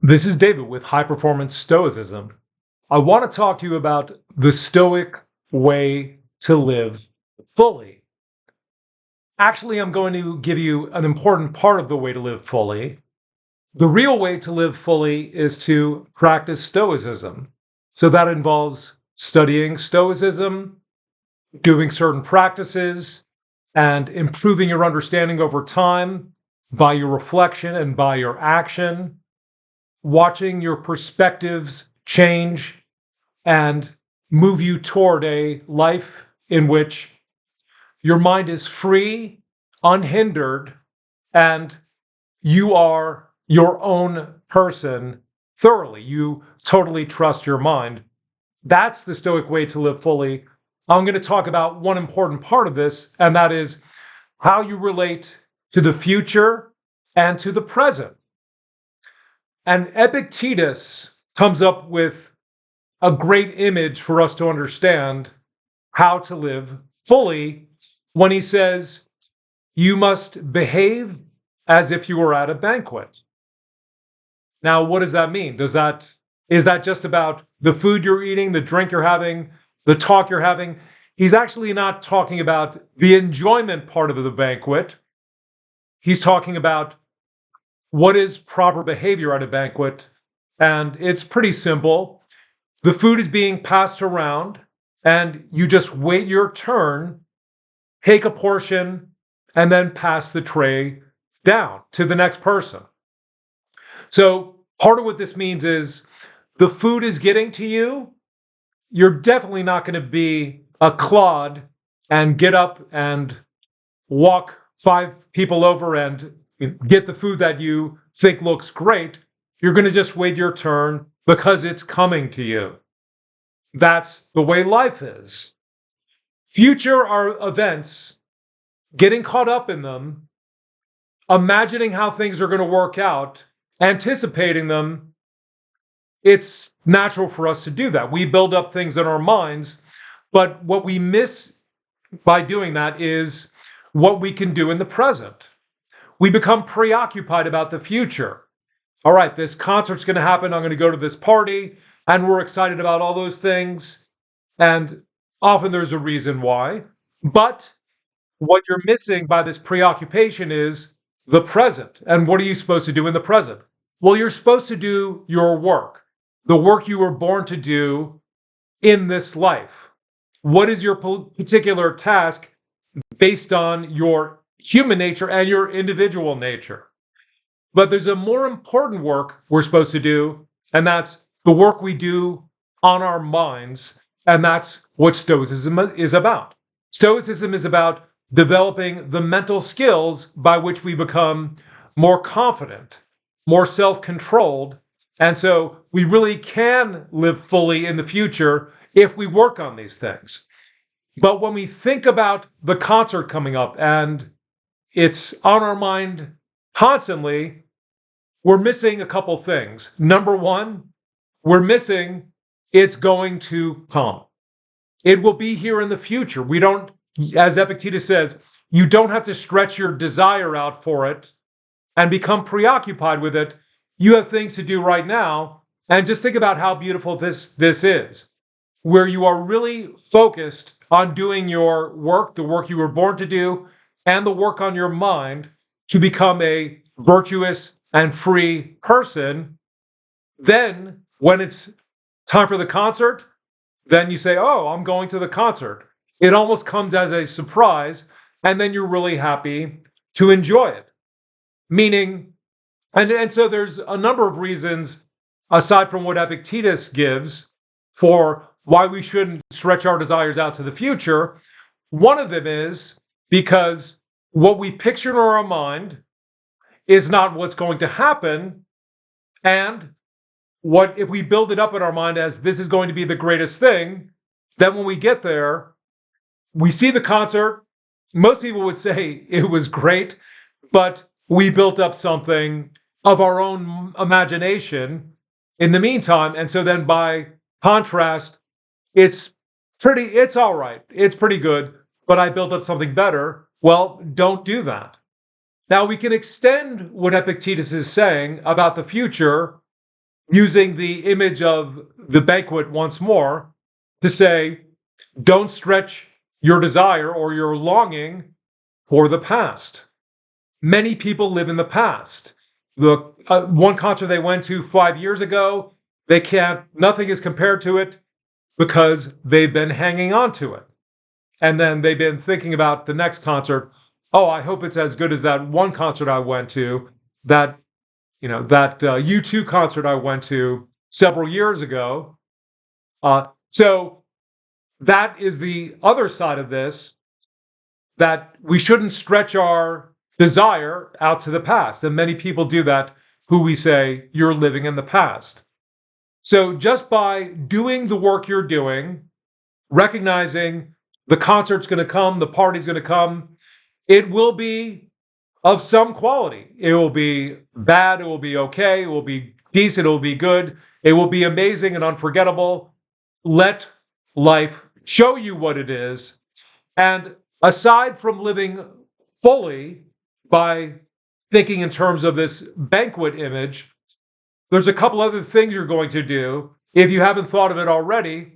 This is David with High Performance Stoicism. I want to talk to you about the Stoic way to live fully. Actually, I'm going to give you an important part of the way to live fully. The real way to live fully is to practice Stoicism. So that involves studying Stoicism, doing certain practices, and improving your understanding over time by your reflection and by your action, watching your perspectives change and move you toward a life in which your mind is free, unhindered, and you are your own person thoroughly. You totally trust your mind. That's the Stoic way to live fully. I'm going to talk about one important part of this, and that is how you relate to the future and to the present. And Epictetus comes up with a great image for us to understand how to live fully when he says, you must behave as if you were at a banquet. Now, what does that mean? Is that just about the food you're eating, the drink you're having, the talk you're having? He's actually not talking about the enjoyment part of the banquet. He's talking about what is proper behavior at a banquet, and it's pretty simple. The food is being passed around, and you just wait your turn, take a portion, and then pass the tray down to the next person. So part of what this means is the food is getting to you. You're definitely not going to be a clod and get up and walk 5 people over and get the food that you think looks great. You're going to just wait your turn because it's coming to you. That's the way life is. Future are events, getting caught up in them, imagining how things are going to work out, anticipating them. It's natural for us to do that. We build up things in our minds, but what we miss by doing that is what we can do in the present. We become preoccupied about the future. All right, this concert's going to happen. I'm going to go to this party, and we're excited about all those things. And often there's a reason why. But what you're missing by this preoccupation is the present. And what are you supposed to do in the present? Well, you're supposed to do your work, the work you were born to do in this life. What is your particular task based on your human nature and your individual nature? But there's a more important work we're supposed to do, and that's the work we do on our minds, and that's what Stoicism is about. Stoicism is about developing the mental skills by which we become more confident, more self-controlled, and so we really can live fully in the future if we work on these things. But when we think about the concert coming up and it's on our mind constantly, we're missing a couple things. Number one, we're missing it's going to come. It will be here in the future. We don't, as Epictetus says, you don't have to stretch your desire out for it and become preoccupied with it. You have things to do right now. And just think about how beautiful this is, where you are really focused on doing your work, the work you were born to do, and the work on your mind to become a virtuous and free person. Then when it's time for the concert, then you say, oh, I'm going to the concert. It almost comes as a surprise, and then you're really happy to enjoy it. Meaning, and so there's a number of reasons, aside from what Epictetus gives, for why we shouldn't stretch our desires out to the future. One of them is because what we picture in our mind is not what's going to happen, and what if we build it up in our mind as this is going to be the greatest thing, then when we get there, we see the concert. Most people would say it was great, but we built up something of our own imagination in the meantime. And so then by contrast, it's all right. It's pretty good, but I built up something better. Well, don't do that. Now we can extend what Epictetus is saying about the future using the image of the banquet once more to say, don't stretch your desire or your longing for the past. Many people live in the past. The one concert they went to 5 years ago, nothing is compared to it because they've been hanging on to it. And then they've been thinking about the next concert. Oh, I hope it's as good as that one concert I went to, that U2 concert I went to several years ago. So that is the other side of this, that we shouldn't stretch our desire out to the past. And many people do that, who we say, you're living in the past. So just by doing the work you're doing, recognizing the concert's going to come, the party's going to come, it will be of some quality. It will be bad, it will be okay, it will be decent, it will be good, it will be amazing and unforgettable. Let life show you what it is. And aside from living fully by thinking in terms of this banquet image, there's a couple other things you're going to do. If you haven't thought of it already,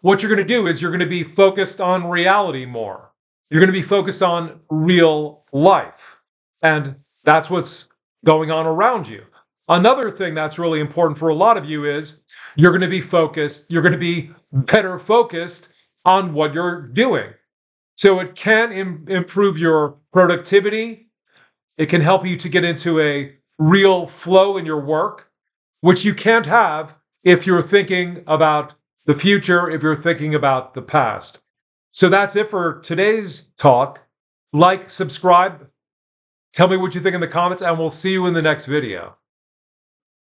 what you're going to do is you're going to be focused on reality more. You're going to be focused on real life. And that's what's going on around you. Another thing that's really important for a lot of you is you're going to be focused, you're going to be better focused on what you're doing. So it can improve your productivity. It can help you to get into a real flow in your work, which you can't have if you're thinking about the future, if you're thinking about the past. So that's it for today's talk. Like, subscribe, tell me what you think in the comments, and we'll see you in the next video.